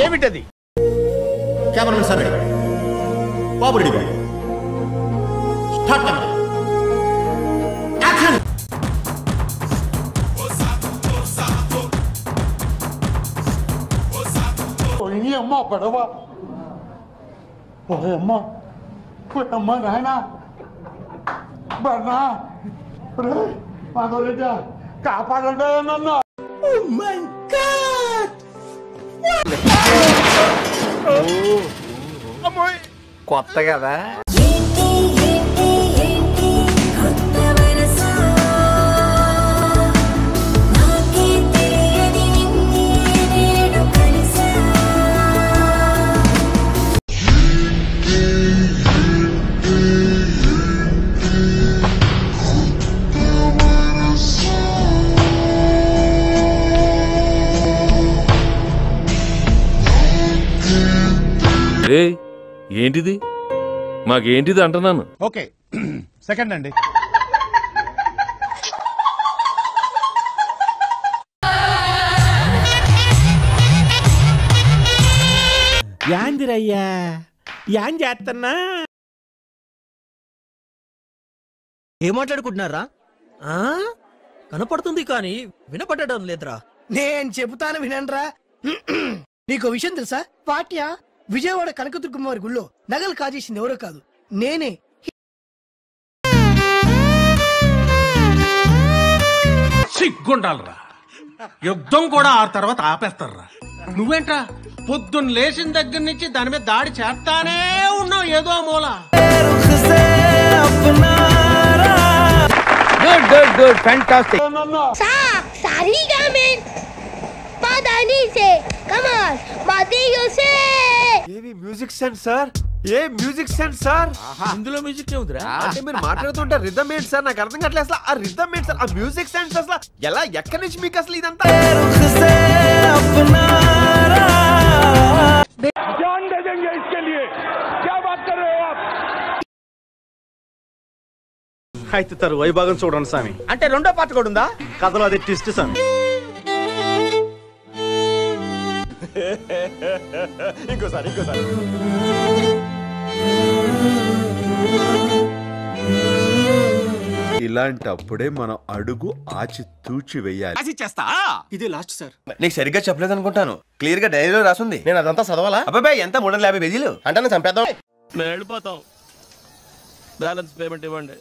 ఏమిటది? Cameraman sir ready, బాబు ready, start camera, action. ini emak pada pak. Oh emak, emak nana, benar, benar, mana dia? Kapan ada nana? Oh my God! Oh, amoy, కొత్త కదా. ఏంటిది? మాకేంటిది అంటున్నాను. Okay second అండి. యాందిరయ్యా యాం చేస్తున్నా? ఏం మాట్లాడుకుంటున్నారా? కనపడుతుంది కానీ వినపడడం లేదురా. నేను చెబుతాను వినండ్రా. నీకు విషయం తెలుసా? పాట్యా విజయవాడ కనకదుర్గమ్మవారి గుళ్ళో నగలు కాజేసింది ఎవరో కాదు, నేనే. సిగ్గుండాలరా, యుద్ధం కూడా ఆ తర్వాత ఆపేస్తారా. నువ్వేంట్రా పొద్దున్న లేచిన దగ్గర నుంచి దాని మీద దాడి చేస్తానే ఉన్నావు ఏదో మూల. Good good good fantastic. ఏవి మ్యూజిక్ సెన్స్ సార్? ఏ మ్యూజిక్ సెన్స్ సార్? ఇందులో మ్యూజిక్ ఏముందిరా? అంటే మీరు మాట్లాడుతుంటే రిథమ్ ఏంటి సార్? నాకు అర్థం కావట్లేదు అసలు. ఆ రిథమ్ ఏంటి సార్? ఆ మ్యూజిక్ సెన్స్ అసలు ఎలా, ఎక్కడి నుంచి మీకు అసలు ఇదంతా? అయితే తరువాయి భాగం చూడండి స్వామి. అంటే రెండో పాట కూడా ఉందా? కథలో అది ట్విస్ట్ స్వామి. ఇంకోసారి ఇలాంటప్పుడే మనం అడుగు ఆచి తూచి వెయ్యాలి. ఇది లాస్ట్ సార్. నీకు సరిగ్గా చెప్పలేదు అనుకుంటాను. క్లియర్ గా డైరీలో రాసుంది. నేను అదంతా చదవాలా? అబ్బాయి ఎంత 350 పేజీలు అంటే చంపేద్దాం. మేము వెళ్ళిపోతాం. బ్యాలెన్స్ పేమెంట్ ఇవ్వండి.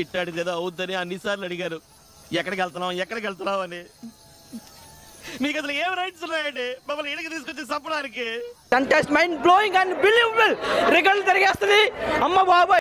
ఇట్టాడిది ఏదో అవుద్దని అన్నిసార్లు అడిగారు. ఎక్కడికి వెళ్తున్నాం అని. మీకు అసలు ఏం రైట్స్ ఉన్నాయండి మమ్మల్ని ఇక్కడికి తీసుకొచ్చి చంపడానికి? Contest mind blowing unbelievable. Result తిరిగేస్తుంది. అమ్మ బాబాయ్.